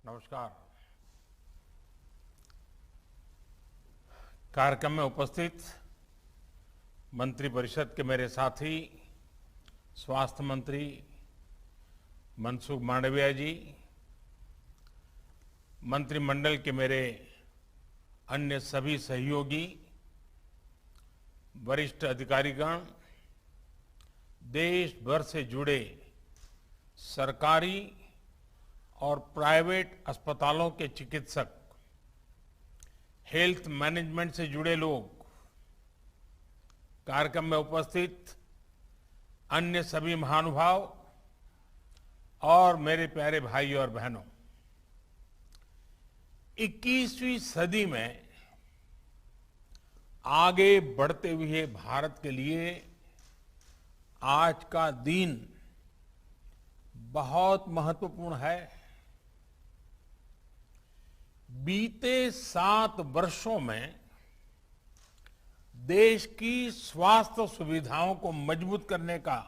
नमस्कार। कार्यक्रम में उपस्थित मंत्रिपरिषद के मेरे साथी स्वास्थ्य मंत्री मनसुख मांडविया जी, मंत्रिमंडल के मेरे अन्य सभी सहयोगी, वरिष्ठ अधिकारीगण, देश भर से जुड़े सरकारी और प्राइवेट अस्पतालों के चिकित्सक, हेल्थ मैनेजमेंट से जुड़े लोग, कार्यक्रम में उपस्थित अन्य सभी महानुभाव और मेरे प्यारे भाई और बहनों, 21वीं सदी में आगे बढ़ते हुए भारत के लिए आज का दिन बहुत महत्वपूर्ण है। बीते 7 वर्षों में देश की स्वास्थ्य सुविधाओं को मजबूत करने का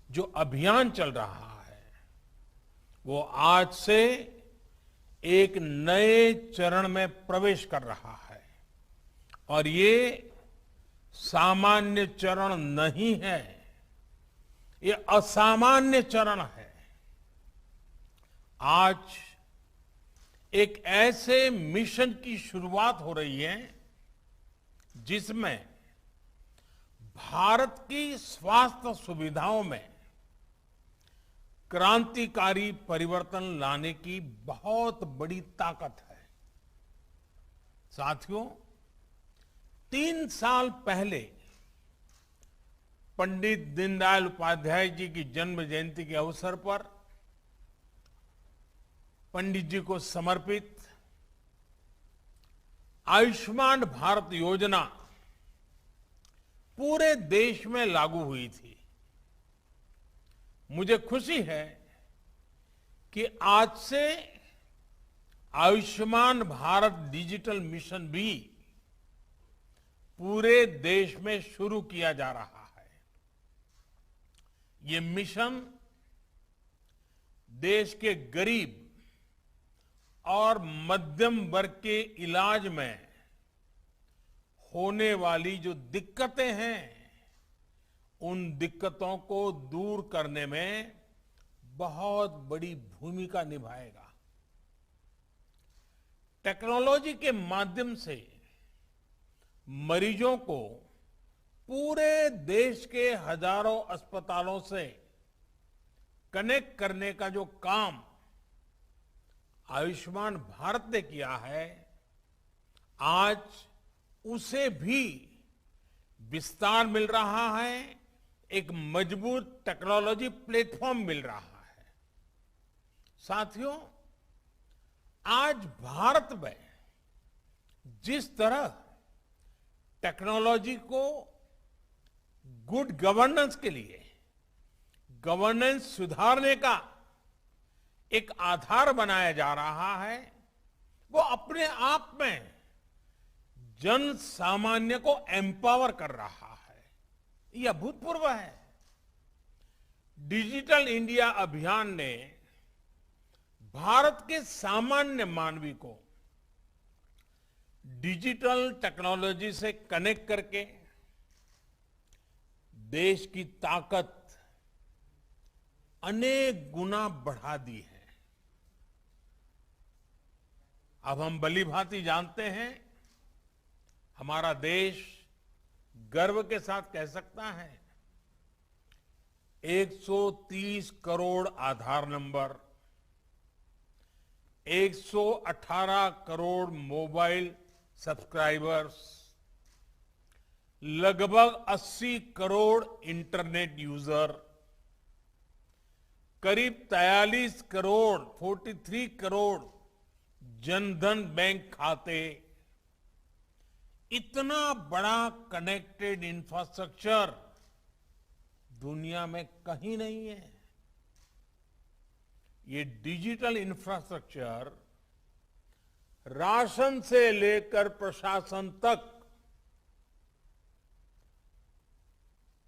जो अभियान चल रहा है, वो आज से एक नए चरण में प्रवेश कर रहा है। और ये सामान्य चरण नहीं है, ये असामान्य चरण है। आज एक ऐसे मिशन की शुरुआत हो रही है जिसमें भारत की स्वास्थ्य सुविधाओं में क्रांतिकारी परिवर्तन लाने की बहुत बड़ी ताकत है। साथियों, 3 साल पहले पंडित दीनदयाल उपाध्याय जी की जन्म जयंती के अवसर पर पंडित जी को समर्पित आयुष्मान भारत योजना पूरे देश में लागू हुई थी। मुझे खुशी है कि आज से आयुष्मान भारत डिजिटल मिशन भी पूरे देश में शुरू किया जा रहा है। ये मिशन देश के गरीब और मध्यम वर्ग के इलाज में होने वाली जो दिक्कतें हैं, उन दिक्कतों को दूर करने में बहुत बड़ी भूमिका निभाएगा। टेक्नोलॉजी के माध्यम से मरीजों को पूरे देश के हजारों अस्पतालों से कनेक्ट करने का जो काम आयुष्मान भारत ने किया है, आज उसे भी विस्तार मिल रहा है, एक मजबूत टेक्नोलॉजी प्लेटफॉर्म मिल रहा है। साथियों, आज भारत में जिस तरह टेक्नोलॉजी को गुड गवर्नेंस के लिए, गवर्नेंस सुधारने का एक आधार बनाया जा रहा है, वो अपने आप में जन सामान्य को एम्पावर कर रहा है। यह अभूतपूर्व है। डिजिटल इंडिया अभियान ने भारत के सामान्य मानवी को डिजिटल टेक्नोलॉजी से कनेक्ट करके देश की ताकत अनेक गुना बढ़ा दी है। अब हम भलीभांति जानते हैं, हमारा देश गर्व के साथ कह सकता है 130 करोड़ आधार नंबर, 118 करोड़ मोबाइल सब्सक्राइबर्स, लगभग 80 करोड़ इंटरनेट यूजर, करीब 43 करोड़ 43 करोड़ जनधन बैंक खाते, इतना बड़ा कनेक्टेड इंफ्रास्ट्रक्चर दुनिया में कहीं नहीं है। ये डिजिटल इंफ्रास्ट्रक्चर राशन से लेकर प्रशासन तक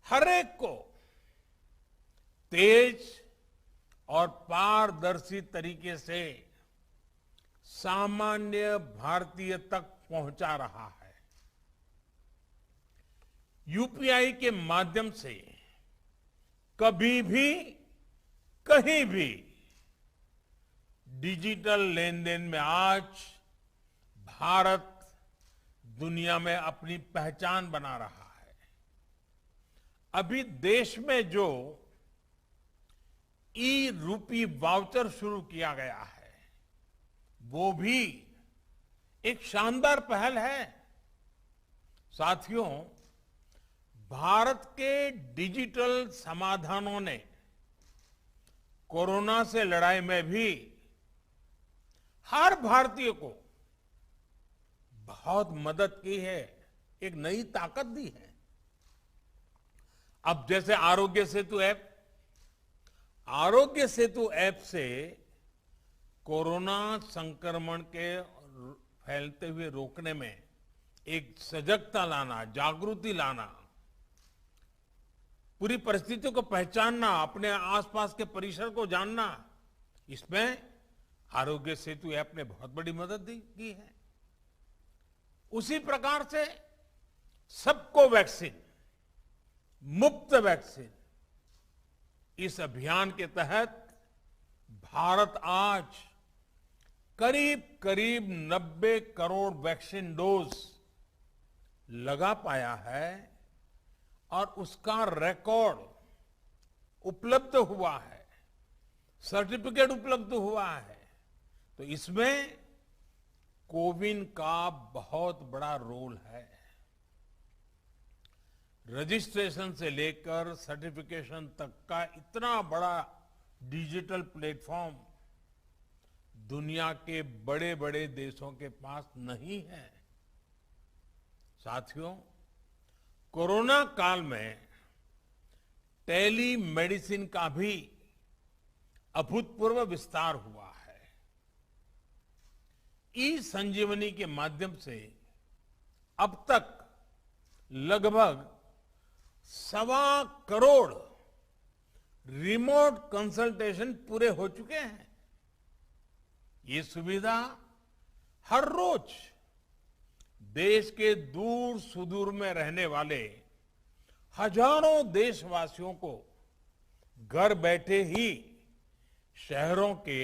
हर एक को तेज और पारदर्शी तरीके से सामान्य भारतीय तक पहुंचा रहा है। यूपीआई के माध्यम से कभी भी कहीं भी डिजिटल लेन देन में आज भारत दुनिया में अपनी पहचान बना रहा है। अभी देश में जो ई रूपी वाउचर शुरू किया गया है, वो भी एक शानदार पहल है। साथियों, भारत के डिजिटल समाधानों ने कोरोना से लड़ाई में भी हर भारतीय को बहुत मदद की है, एक नई ताकत दी है। अब जैसे आरोग्य सेतु ऐप से कोरोना संक्रमण के फैलते हुए रोकने में एक सजगता लाना, जागृति लाना, पूरी परिस्थितियों को पहचानना, अपने आसपास के परिसर को जानना, इसमें आरोग्य सेतु ऐप ने बहुत बड़ी मदद की है। उसी प्रकार से सबको वैक्सीन, मुफ्त वैक्सीन, इस अभियान के तहत भारत आज करीब करीब 90 करोड़ वैक्सीन डोज लगा पाया है और उसका रिकॉर्ड उपलब्ध हुआ है, सर्टिफिकेट उपलब्ध हुआ है। तो इसमें कोविन का बहुत बड़ा रोल है। रजिस्ट्रेशन से लेकर सर्टिफिकेशन तक का इतना बड़ा डिजिटल प्लेटफॉर्म दुनिया के बड़े बड़े देशों के पास नहीं है। साथियों, कोरोना काल में टेली मेडिसिन का भी अभूतपूर्व विस्तार हुआ है। ई संजीवनी के माध्यम से अब तक लगभग 1.25 करोड़ रिमोट कंसल्टेशन पूरे हो चुके हैं। ये सुविधा हर रोज देश के दूर सुदूर में रहने वाले हजारों देशवासियों को घर बैठे ही शहरों के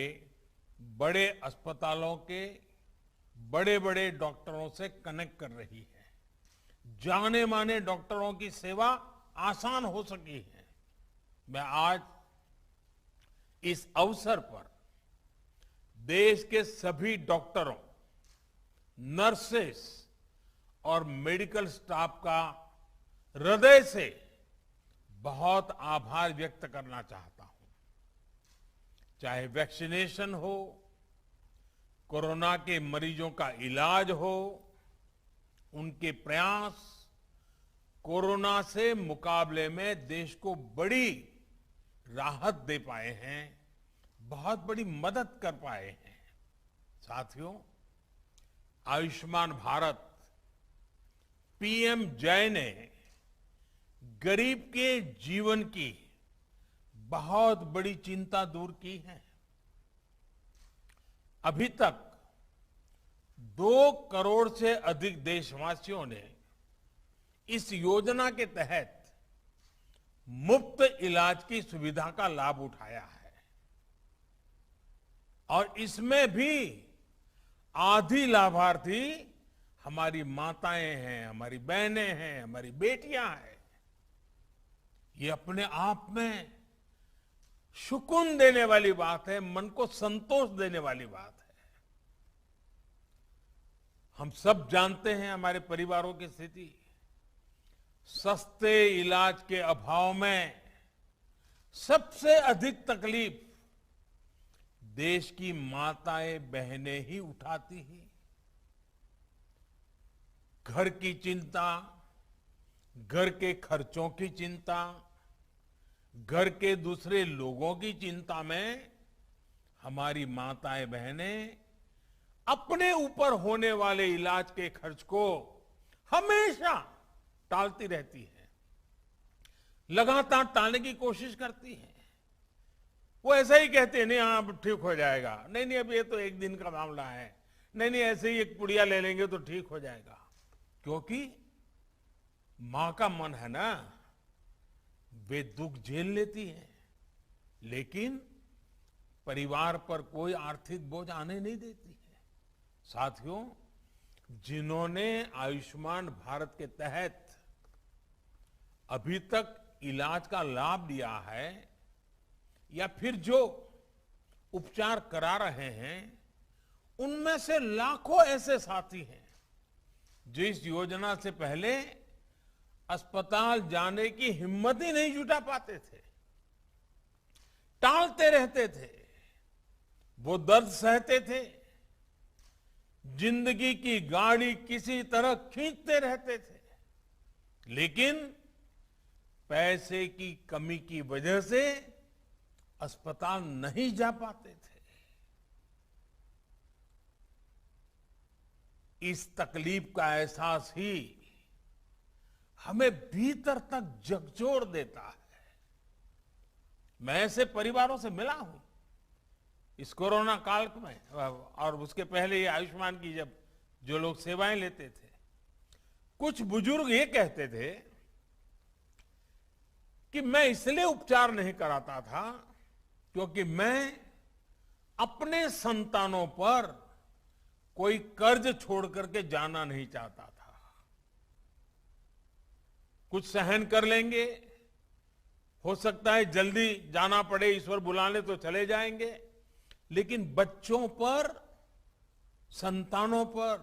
बड़े अस्पतालों के बड़े बड़े डॉक्टरों से कनेक्ट कर रही है। जाने माने डॉक्टरों की सेवा आसान हो सकी है। मैं आज इस अवसर पर देश के सभी डॉक्टरों, नर्सेस और मेडिकल स्टाफ का हृदय से बहुत आभार व्यक्त करना चाहता हूं। चाहे वैक्सीनेशन हो, कोरोना के मरीजों का इलाज हो, उनके प्रयास कोरोना से मुकाबले में देश को बड़ी राहत दे पाए हैं, बहुत बड़ी मदद कर पाए हैं। साथियों, आयुष्मान भारत पीएम जय ने गरीब के जीवन की बहुत बड़ी चिंता दूर की है। अभी तक 2 करोड़ से अधिक देशवासियों ने इस योजना के तहत मुफ्त इलाज की सुविधा का लाभ उठाया है और इसमें भी आधी लाभार्थी हमारी माताएं हैं, हमारी बहनें हैं, हमारी बेटियां हैं। ये अपने आप में सुकून देने वाली बात है, मन को संतोष देने वाली बात है। हम सब जानते हैं हमारे परिवारों की स्थिति। सस्ते इलाज के अभाव में सबसे अधिक तकलीफ देश की माताएं बहनें ही उठाती हैं। घर की चिंता, घर के खर्चों की चिंता, घर के दूसरे लोगों की चिंता में हमारी माताएं बहनें अपने ऊपर होने वाले इलाज के खर्च को हमेशा टालती रहती है, लगातार टालने की कोशिश करती है। वो ऐसा ही कहते हैं, नहीं हाँ अब ठीक हो जाएगा, नहीं नहीं अब ये तो एक दिन का मामला है, नहीं नहीं ऐसे ही एक पुड़िया ले लेंगे तो ठीक हो जाएगा। क्योंकि मां का मन है ना, वे दुख झेल लेती है, लेकिन परिवार पर कोई आर्थिक बोझ आने नहीं देती है। साथियों, जिन्होंने आयुष्मान भारत के तहत अभी तक इलाज का लाभ लिया है या फिर जो उपचार करा रहे हैं, उनमें से लाखों ऐसे साथी हैं जो इस योजना से पहले अस्पताल जाने की हिम्मत ही नहीं जुटा पाते थे, टालते रहते थे, वो दर्द सहते थे, जिंदगी की गाड़ी किसी तरह खींचते रहते थे, लेकिन पैसे की कमी की वजह से अस्पताल नहीं जा पाते थे। इस तकलीफ का एहसास ही हमें भीतर तक झकझोर देता है। मैं ऐसे परिवारों से मिला हूं इस कोरोना काल में, और उसके पहले ये आयुष्मान की जब जो लोग सेवाएं लेते थे, कुछ बुजुर्ग ये कहते थे कि मैं इसलिए उपचार नहीं कराता था क्योंकि मैं अपने संतानों पर कोई कर्ज छोड़ करके जाना नहीं चाहता था। कुछ सहन कर लेंगे, हो सकता है जल्दी जाना पड़े, ईश्वर बुला ले तो चले जाएंगे, लेकिन बच्चों पर, संतानों पर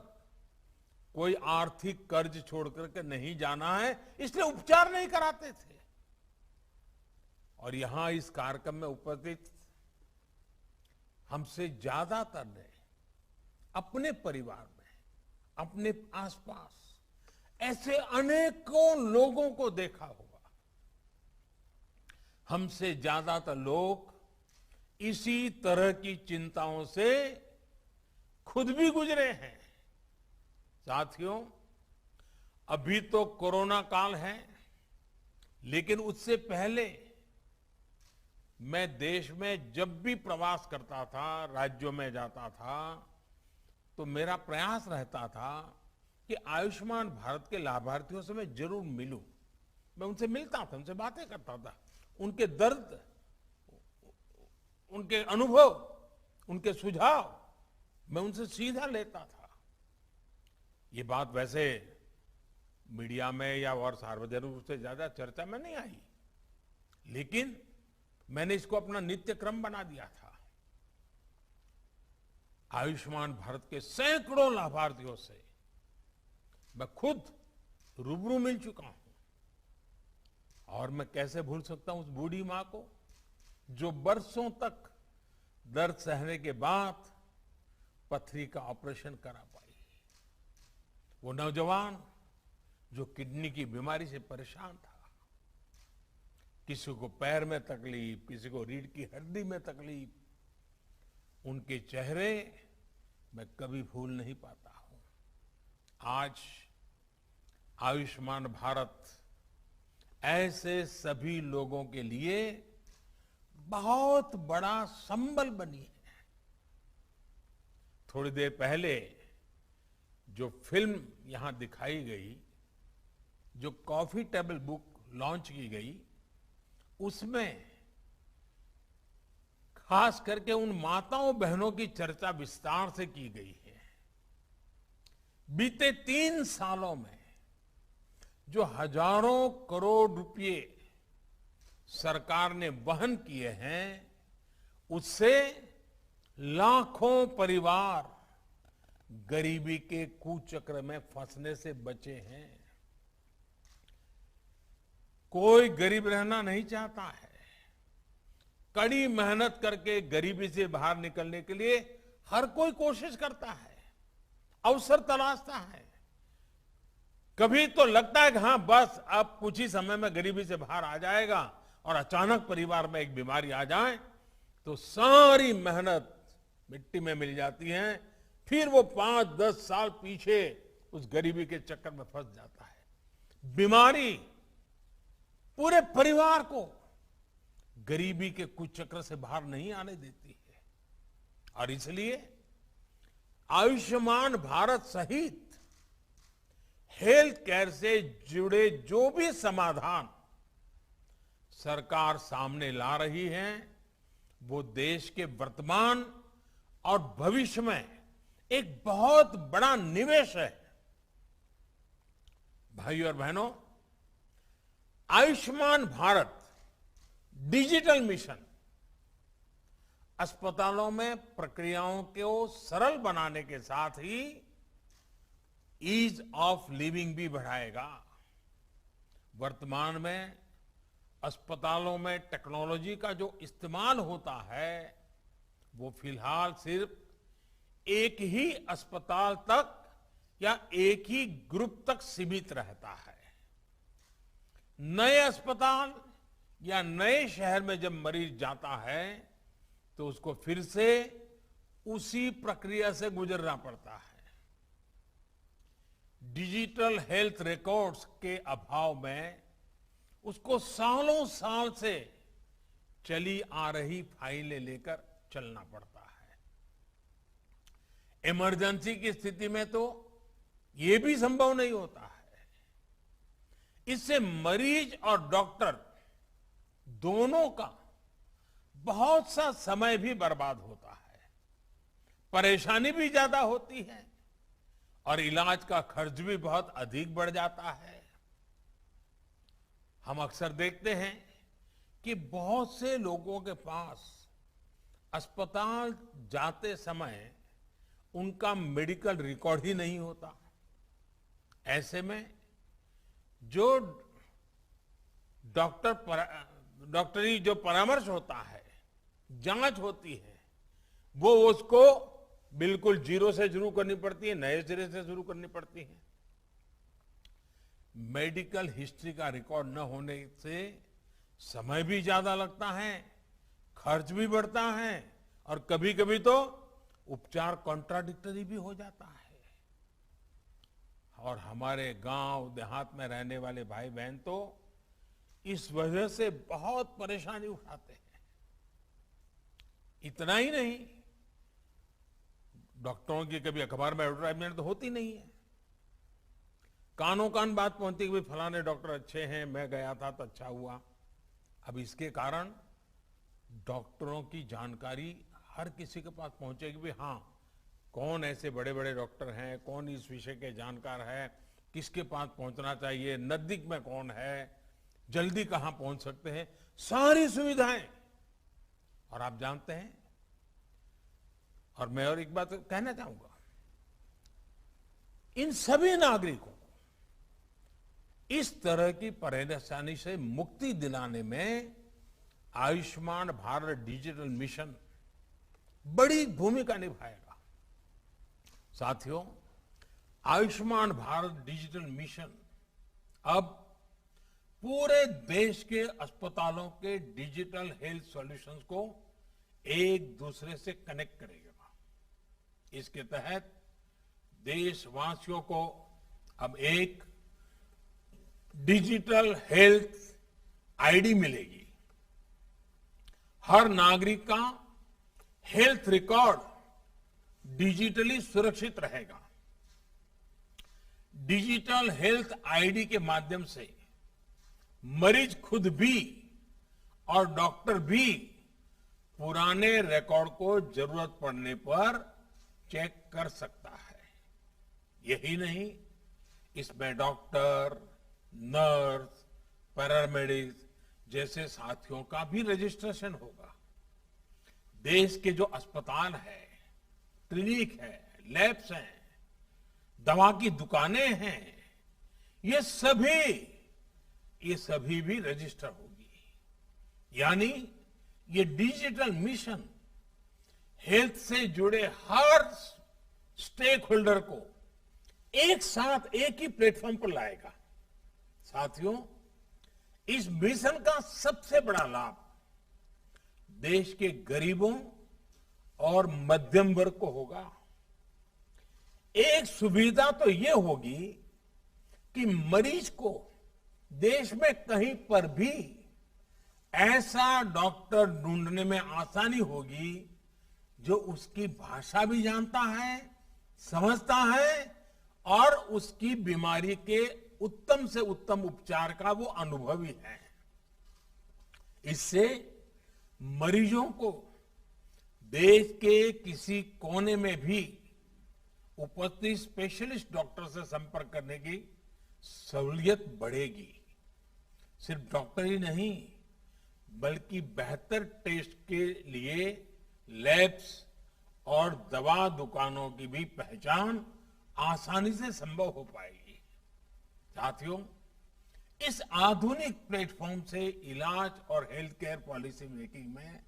कोई आर्थिक कर्ज छोड़ करके नहीं जाना है, इसलिए उपचार नहीं कराते थे। और यहां इस कार्यक्रम में उपस्थित हमसे ज्यादातर ने अपने परिवार में, अपने आसपास ऐसे अनेकों लोगों को देखा होगा। हमसे ज्यादातर लोग इसी तरह की चिंताओं से खुद भी गुजरे हैं। साथियों, अभी तो कोरोना काल है, लेकिन उससे पहले मैं देश में जब भी प्रवास करता था, राज्यों में जाता था, तो मेरा प्रयास रहता था कि आयुष्मान भारत के लाभार्थियों से मैं जरूर मिलूं। मैं उनसे मिलता था, उनसे बातें करता था, उनके दर्द, उनके अनुभव, उनके सुझाव मैं उनसे सीधा लेता था। ये बात वैसे मीडिया में या और सार्वजनिक रूप से ज्यादा चर्चा में नहीं आई, लेकिन मैंने इसको अपना नित्य क्रम बना दिया था। आयुष्मान भारत के सैकड़ों लाभार्थियों से मैं खुद रूबरू मिल चुका हूं, और मैं कैसे भूल सकता हूं उस बूढ़ी मां को जो बरसों तक दर्द सहने के बाद पथरी का ऑपरेशन करा पाई, वो नौजवान जो किडनी की बीमारी से परेशान था, किसी को पैर में तकलीफ, किसी को रीढ़ की हड्डी में तकलीफ, उनके चेहरे मैं कभी भूल नहीं पाता हूं। आज आयुष्मान भारत ऐसे सभी लोगों के लिए बहुत बड़ा संबल बनी है। थोड़ी देर पहले जो फिल्म यहां दिखाई गई, जो कॉफी टेबल बुक लॉन्च की गई, उसमें खास करके उन माताओं बहनों की चर्चा विस्तार से की गई है। बीते 3 सालों में जो हजारों करोड़ रुपए सरकार ने वहन किए हैं, उससे लाखों परिवार गरीबी के कुचक्र में फंसने से बचे हैं। कोई गरीब रहना नहीं चाहता है। कड़ी मेहनत करके गरीबी से बाहर निकलने के लिए हर कोई कोशिश करता है, अवसर तलाशता है। कभी तो लगता है कि हाँ बस अब कुछ ही समय में गरीबी से बाहर आ जाएगा, और अचानक परिवार में एक बीमारी आ जाए तो सारी मेहनत मिट्टी में मिल जाती है। फिर वो 5-10 साल पीछे उस गरीबी के चक्कर में फंस जाता है। बीमारी पूरे परिवार को गरीबी के कुचक्र से बाहर नहीं आने देती है। और इसलिए आयुष्मान भारत सहित हेल्थ केयर से जुड़े जो भी समाधान सरकार सामने ला रही है, वो देश के वर्तमान और भविष्य में एक बहुत बड़ा निवेश है। भाइयों और बहनों, आयुष्मान भारत डिजिटल मिशन अस्पतालों में प्रक्रियाओं को सरल बनाने के साथ ही ईज ऑफ लिविंग भी बढ़ाएगा। वर्तमान में अस्पतालों में टेक्नोलॉजी का जो इस्तेमाल होता है, वो फिलहाल सिर्फ एक ही अस्पताल तक या एक ही ग्रुप तक सीमित रहता है। नए अस्पताल या नए शहर में जब मरीज जाता है तो उसको फिर से उसी प्रक्रिया से गुजरना पड़ता है। डिजिटल हेल्थ रिकॉर्ड्स के अभाव में उसको सालों साल से चली आ रही फाइलें लेकर चलना पड़ता है। इमरजेंसी की स्थिति में तो ये भी संभव नहीं होता है। इससे मरीज और डॉक्टर दोनों का बहुत सा समय भी बर्बाद होता है, परेशानी भी ज्यादा होती है और इलाज का खर्च भी बहुत अधिक बढ़ जाता है। हम अक्सर देखते हैं कि बहुत से लोगों के पास अस्पताल जाते समय उनका मेडिकल रिकॉर्ड ही नहीं होता। ऐसे में जो डॉक्टरी जो परामर्श होता है, जांच होती है, वो उसको बिल्कुल जीरो से शुरू करनी पड़ती है, नए सिरे से शुरू करनी पड़ती है। मेडिकल हिस्ट्री का रिकॉर्ड न होने से समय भी ज्यादा लगता है, खर्च भी बढ़ता है और कभी कभी तो उपचार कॉन्ट्राडिक्टरी भी हो जाता है। और हमारे गांव देहात में रहने वाले भाई बहन तो इस वजह से बहुत परेशानी उठाते हैं। इतना ही नहीं, डॉक्टरों की कभी अखबार में एडवर्टाइजमेंट तो होती नहीं है। कानों कान बात पहुंचती कि भाई फलाने डॉक्टर अच्छे हैं, मैं गया था तो अच्छा हुआ। अब इसके कारण डॉक्टरों की जानकारी हर किसी के पास पहुंचेगी भी, हाँ कौन ऐसे बड़े बड़े डॉक्टर हैं, कौन इस विषय के जानकार है, किसके पास पहुंचना चाहिए, नजदीक में कौन है, जल्दी कहां पहुंच सकते हैं, सारी सुविधाएं। और आप जानते हैं, और मैं और एक बात कहना चाहूंगा, इन सभी नागरिकों को इस तरह की परेशानी से मुक्ति दिलाने में आयुष्मान भारत डिजिटल मिशन बड़ी भूमिका निभाएगा। साथियों, आयुष्मान भारत डिजिटल मिशन अब पूरे देश के अस्पतालों के डिजिटल हेल्थ सॉल्यूशंस को एक दूसरे से कनेक्ट करेगा। इसके तहत देशवासियों को अब एक डिजिटल हेल्थ आईडी मिलेगी। हर नागरिक का हेल्थ रिकॉर्ड डिजिटली सुरक्षित रहेगा। डिजिटल हेल्थ आईडी के माध्यम से मरीज खुद भी और डॉक्टर भी पुराने रिकॉर्ड को जरूरत पड़ने पर चेक कर सकता है। यही नहीं, इसमें डॉक्टर, नर्स, पैरामेडिक्स जैसे साथियों का भी रजिस्ट्रेशन होगा। देश के जो अस्पताल है, क्लिनिक है, लैब्स हैं, दवा की दुकानें हैं, ये सभी भी रजिस्टर होगी। यानी ये डिजिटल मिशन हेल्थ से जुड़े हर स्टेक होल्डर को एक साथ एक ही प्लेटफॉर्म पर लाएगा। साथियों, इस मिशन का सबसे बड़ा लाभ देश के गरीबों और मध्यम वर्ग को होगा। एक सुविधा तो यह होगी कि मरीज को देश में कहीं पर भी ऐसा डॉक्टर ढूंढने में आसानी होगी जो उसकी भाषा भी जानता है, समझता है और उसकी बीमारी के उत्तम से उत्तम उपचार का वो अनुभवी है। इससे मरीजों को देश के किसी कोने में भी उपस्थित स्पेशलिस्ट डॉक्टर से संपर्क करने की सहूलियत बढ़ेगी। सिर्फ डॉक्टर ही नहीं बल्कि बेहतर टेस्ट के लिए लैब्स और दवा दुकानों की भी पहचान आसानी से संभव हो पाएगी। साथियों, इस आधुनिक प्लेटफॉर्म से इलाज और हेल्थ केयर पॉलिसी मेकिंग में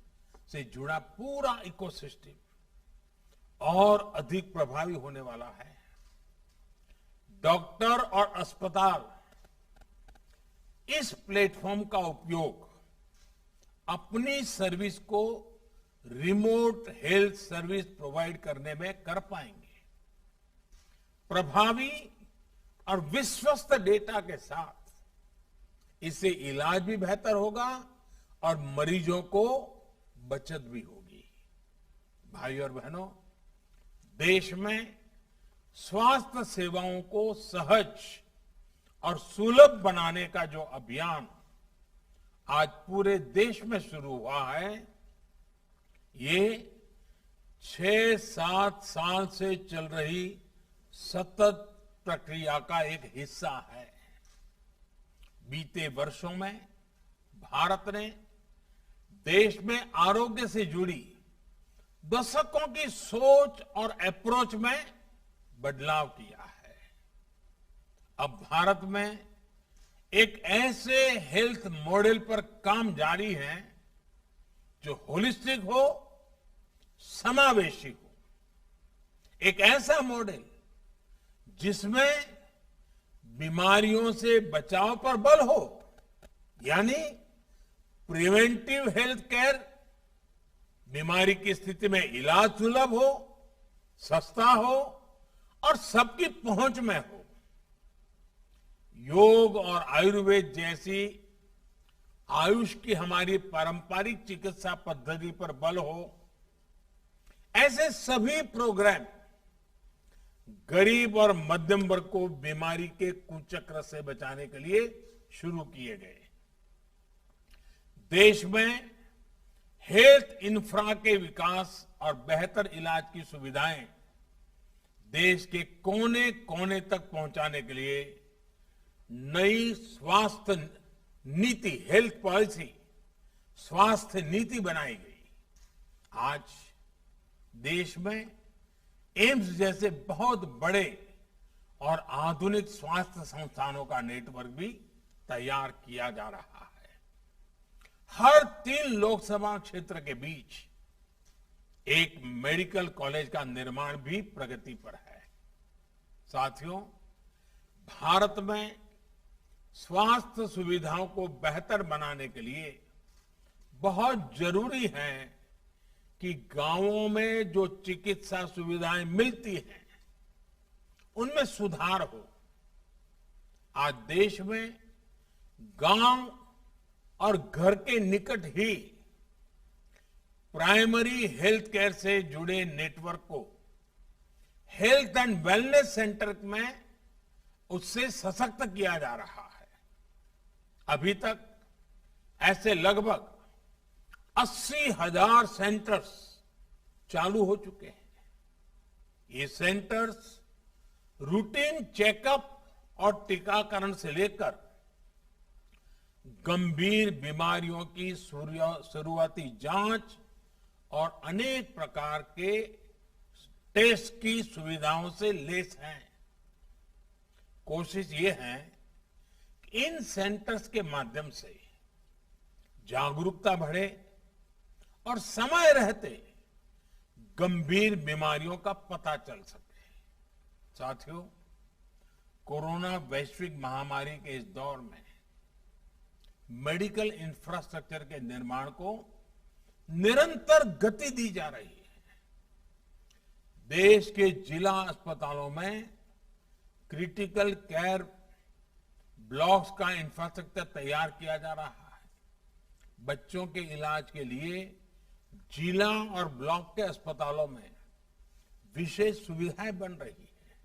से जुड़ा पूरा इकोसिस्टम और अधिक प्रभावी होने वाला है। डॉक्टर और अस्पताल इस प्लेटफॉर्म का उपयोग अपनी सर्विस को रिमोट हेल्थ सर्विस प्रोवाइड करने में कर पाएंगे। प्रभावी और विश्वस्त डेटा के साथ इससे इलाज भी बेहतर होगा और मरीजों को बचत भी होगी। भाइयों और बहनों, देश में स्वास्थ्य सेवाओं को सहज और सुलभ बनाने का जो अभियान आज पूरे देश में शुरू हुआ है, ये 6-7 साल से चल रही सतत प्रक्रिया का एक हिस्सा है। बीते वर्षों में भारत ने देश में आरोग्य से जुड़ी दशकों की सोच और अप्रोच में बदलाव किया है। अब भारत में एक ऐसे हेल्थ मॉडल पर काम जारी है जो होलिस्टिक हो, समावेशी हो। एक ऐसा मॉडल जिसमें बीमारियों से बचाव पर बल हो, यानी प्रिवेंटिव हेल्थ केयर, बीमारी की स्थिति में इलाज सुलभ हो, सस्ता हो और सबकी पहुंच में हो। योग और आयुर्वेद जैसी आयुष की हमारी पारंपरिक चिकित्सा पद्धति पर बल हो। ऐसे सभी प्रोग्राम गरीब और मध्यम वर्ग को बीमारी के कुचक्र से बचाने के लिए शुरू किए गए। देश में हेल्थ इंफ्रा के विकास और बेहतर इलाज की सुविधाएं देश के कोने कोने तक पहुंचाने के लिए नई स्वास्थ्य नीति, हेल्थ पॉलिसी, स्वास्थ्य नीति बनाई गई। आज देश में एम्स जैसे बहुत बड़े और आधुनिक स्वास्थ्य संस्थानों का नेटवर्क भी तैयार किया जा रहा है। हर 3 लोकसभा क्षेत्र के बीच एक मेडिकल कॉलेज का निर्माण भी प्रगति पर है। साथियों, भारत में स्वास्थ्य सुविधाओं को बेहतर बनाने के लिए बहुत जरूरी है कि गांवों में जो चिकित्सा सुविधाएं मिलती हैं उनमें सुधार हो। आज देश में गांव और घर के निकट ही प्राइमरी हेल्थ केयर से जुड़े नेटवर्क को हेल्थ एंड वेलनेस सेंटर में उससे सशक्त किया जा रहा है। अभी तक ऐसे लगभग 80,000 सेंटर्स चालू हो चुके हैं। ये सेंटर्स रूटीन चेकअप और टीकाकरण से लेकर गंभीर बीमारियों की शुरुआती जांच और अनेक प्रकार के टेस्ट की सुविधाओं से लैस हैं। कोशिश ये है कि इन सेंटर्स के माध्यम से जागरूकता बढ़े और समय रहते गंभीर बीमारियों का पता चल सके। साथियों, कोरोना वैश्विक महामारी के इस दौर में मेडिकल इंफ्रास्ट्रक्चर के निर्माण को निरंतर गति दी जा रही है। देश के जिला अस्पतालों में क्रिटिकल केयर ब्लॉक्स का इंफ्रास्ट्रक्चर तैयार किया जा रहा है। बच्चों के इलाज के लिए जिला और ब्लॉक के अस्पतालों में विशेष सुविधाएं बन रही है।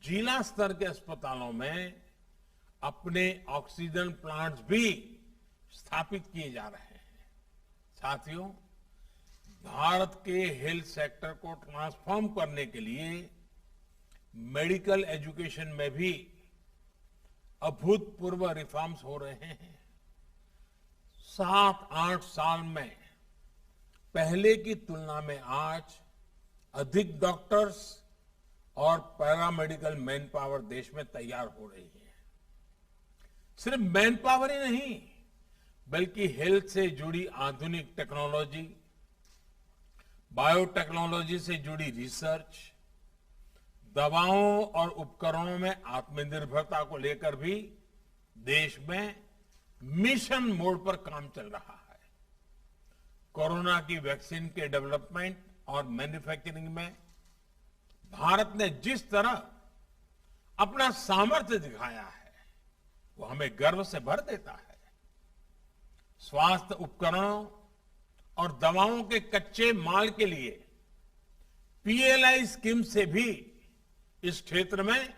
जिला स्तर के अस्पतालों में अपने ऑक्सीजन प्लांट्स भी स्थापित किए जा रहे हैं। साथियों, भारत के हेल्थ सेक्टर को ट्रांसफॉर्म करने के लिए मेडिकल एजुकेशन में भी अभूतपूर्व रिफॉर्म्स हो रहे हैं। 7-8 साल में पहले की तुलना में आज अधिक डॉक्टर्स और पैरामेडिकल मैन पावर देश में तैयार हो रही है। सिर्फ मैन पावर ही नहीं, बल्कि हेल्थ से जुड़ी आधुनिक टेक्नोलॉजी, बायोटेक्नोलॉजी से जुड़ी रिसर्च, दवाओं और उपकरणों में आत्मनिर्भरता को लेकर भी देश में मिशन मोड पर काम चल रहा है। कोरोना की वैक्सीन के डेवलपमेंट और मैन्युफैक्चरिंग में भारत ने जिस तरह अपना सामर्थ्य दिखाया है, वो हमें गर्व से भर देता है। स्वास्थ्य उपकरणों और दवाओं के कच्चे माल के लिए पीएलआई स्कीम से भी इस क्षेत्र में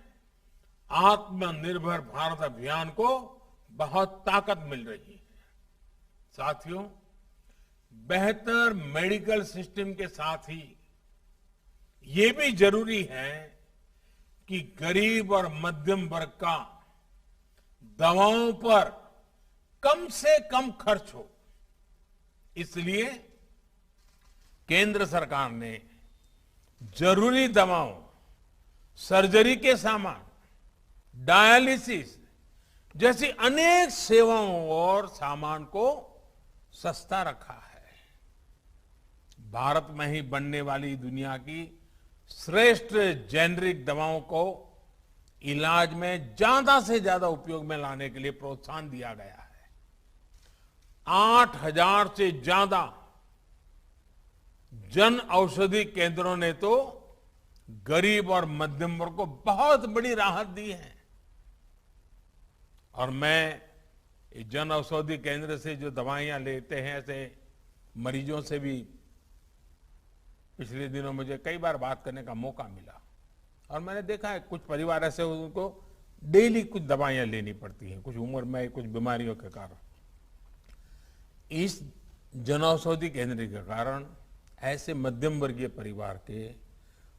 आत्मनिर्भर भारत अभियान को बहुत ताकत मिल रही है। साथियों, बेहतर मेडिकल सिस्टम के साथ ही ये भी जरूरी है कि गरीब और मध्यम वर्ग का दवाओं पर कम से कम खर्च हो। इसलिए केंद्र सरकार ने जरूरी दवाओं, सर्जरी के सामान, डायलिसिस जैसी अनेक सेवाओं और सामान को सस्ता रखा है। भारत में ही बनने वाली दुनिया की श्रेष्ठ जेनरिक दवाओं को इलाज में ज्यादा से ज्यादा उपयोग में लाने के लिए प्रोत्साहन दिया गया है। 8,000 से ज्यादा जन औषधि केंद्रों ने तो गरीब और मध्यम वर्ग को बहुत बड़ी राहत दी है। और मैं जन औषधि केंद्र से जो दवाइयां लेते हैं, ऐसे मरीजों से भी पिछले दिनों मुझे कई बार बात करने का मौका मिला और मैंने देखा है कुछ परिवार ऐसे उनको डेली कुछ दवाइयां लेनी पड़ती हैं, कुछ उम्र में कुछ बीमारियों के कारण। इस जनऔषधि केंद्र के कारण ऐसे मध्यम वर्गीय परिवार के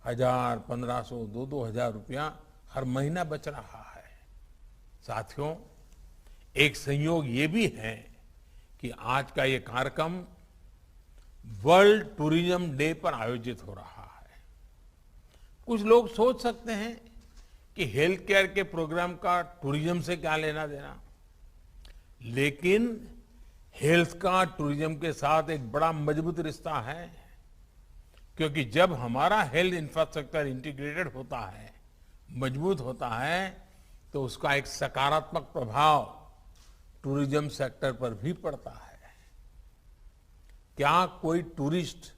1,000, 1,500, 2,000 रुपया हर महीना बच रहा है। साथियों, एक संयोग ये भी है कि आज का ये कार्यक्रम वर्ल्ड टूरिज्म डे पर आयोजित हो रहा है। कुछ लोग सोच सकते हैं कि हेल्थ केयर के प्रोग्राम का टूरिज्म से क्या लेना देना, लेकिन हेल्थ का टूरिज्म के साथ एक बड़ा मजबूत रिश्ता है, क्योंकि जब हमारा हेल्थ इंफ्रास्ट्रक्चर इंटीग्रेटेड होता है, मजबूत होता है, तो उसका एक सकारात्मक प्रभाव टूरिज्म सेक्टर पर भी पड़ता है। क्या कोई टूरिस्ट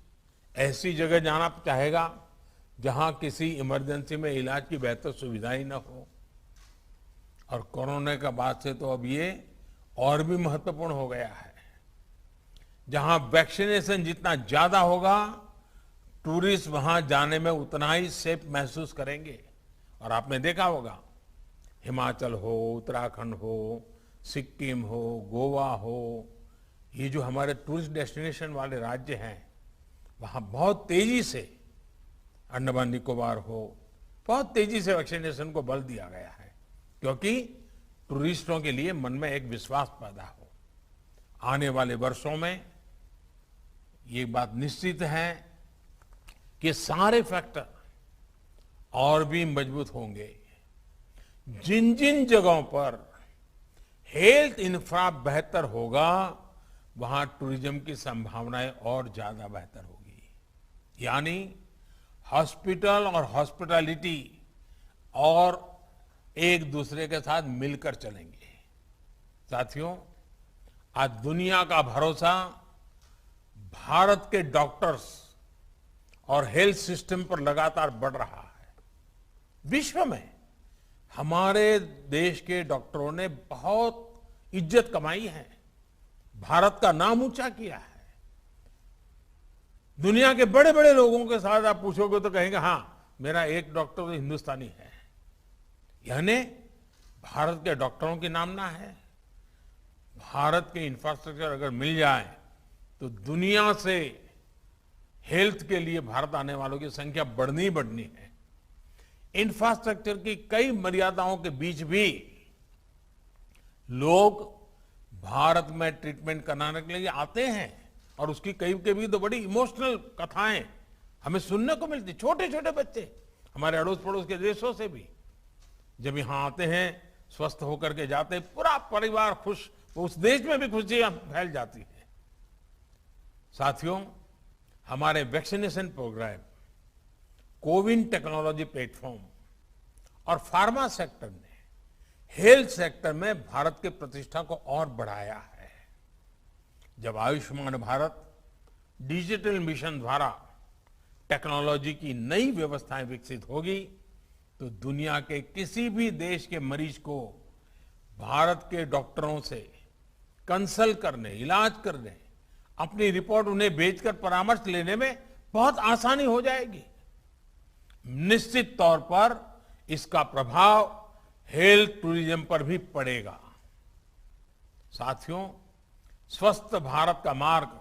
ऐसी जगह जाना चाहेगा जहां किसी इमरजेंसी में इलाज की बेहतर सुविधा ही न हो? और कोरोना के बाद से तो अब ये और भी महत्वपूर्ण हो गया है। जहां वैक्सीनेशन जितना ज्यादा होगा, टूरिस्ट वहां जाने में उतना ही सेफ महसूस करेंगे। और आपने देखा होगा, हिमाचल हो, उत्तराखंड हो, सिक्किम हो, गोवा हो, ये जो हमारे टूरिस्ट डेस्टिनेशन वाले राज्य हैं, वहां बहुत तेजी से, अंडमान निकोबार हो, बहुत तेजी से वैक्सीनेशन को बल दिया गया है, क्योंकि टूरिस्टों के लिए मन में एक विश्वास पैदा हो। आने वाले वर्षों में ये बात निश्चित है कि सारे फैक्टर और भी मजबूत होंगे। जिन जिन जगहों पर हेल्थ इंफ्रा बेहतर होगा, वहां टूरिज्म की संभावनाएं और ज्यादा बेहतर होगी। यानी हॉस्पिटल और हॉस्पिटैलिटी और एक दूसरे के साथ मिलकर चलेंगे। साथियों, आज दुनिया का भरोसा भारत के डॉक्टर्स और हेल्थ सिस्टम पर लगातार बढ़ रहा है। विश्व में हमारे देश के डॉक्टरों ने बहुत इज्जत कमाई है। भारत का नाम ऊंचा किया है। दुनिया के बड़े बड़े लोगों के साथ आप पूछोगे तो कहेंगे हाँ, मेरा एक डॉक्टर तो हिंदुस्तानी है। यानी भारत के डॉक्टरों की नामना है। भारत के इंफ्रास्ट्रक्चर अगर मिल जाए तो दुनिया से हेल्थ के लिए भारत आने वालों की संख्या बढ़नी ही बढ़नी है। इंफ्रास्ट्रक्चर की कई मर्यादाओं के बीच भी लोग भारत में ट्रीटमेंट कराने के लिए आते हैं और उसकी कई कभी तो बड़ी इमोशनल कथाएं हमें सुनने को मिलती। छोटे छोटे बच्चे हमारे अड़ोस पड़ोस के देशों से भी जब यहां आते हैं, स्वस्थ होकर के जाते हैं, पूरा परिवार खुश, उस देश में भी खुशियां फैल जाती है। साथियों, हमारे vaccination program, CoWIN technology platform और फार्मा सेक्टर ने हेल्थ सेक्टर में भारत की प्रतिष्ठा को और बढ़ाया है। जब आयुष्मान भारत डिजिटल मिशन द्वारा टेक्नोलॉजी की नई व्यवस्थाएं विकसित होगी तो दुनिया के किसी भी देश के मरीज को भारत के डॉक्टरों से कंसल्ट करने, इलाज करने, अपनी रिपोर्ट उन्हें भेजकर परामर्श लेने में बहुत आसानी हो जाएगी। निश्चित तौर पर इसका प्रभाव हेल्थ टूरिज्म पर भी पड़ेगा। साथियों, स्वस्थ भारत का मार्ग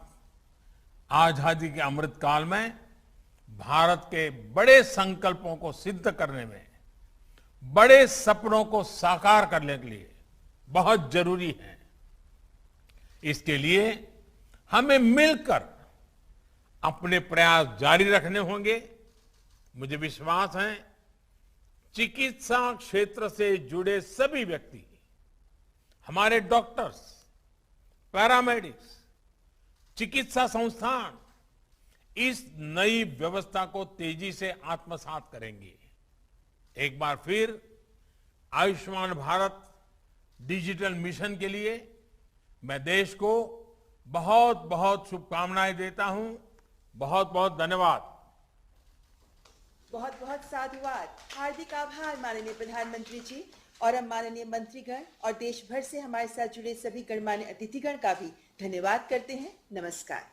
आजादी के अमृत काल में भारत के बड़े संकल्पों को सिद्ध करने में, बड़े सपनों को साकार करने के लिए बहुत जरूरी है। इसके लिए हमें मिलकर अपने प्रयास जारी रखने होंगे। मुझे विश्वास है चिकित्सा क्षेत्र से जुड़े सभी व्यक्ति, हमारे डॉक्टर्स, पैरामेडिक्स, चिकित्सा संस्थान इस नई व्यवस्था को तेजी से आत्मसात करेंगे। एक बार फिर आयुष्मान भारत डिजिटल मिशन के लिए मैं देश को बहुत बहुत शुभकामनाएं देता हूं। बहुत बहुत धन्यवाद। बहुत बहुत साधुवाद। हार्दिक आभार माननीय प्रधानमंत्री जी। और हम माननीय मंत्रीगण और देश भर से हमारे साथ जुड़े सभी गणमान्य अतिथिगण का भी धन्यवाद करते हैं। नमस्कार।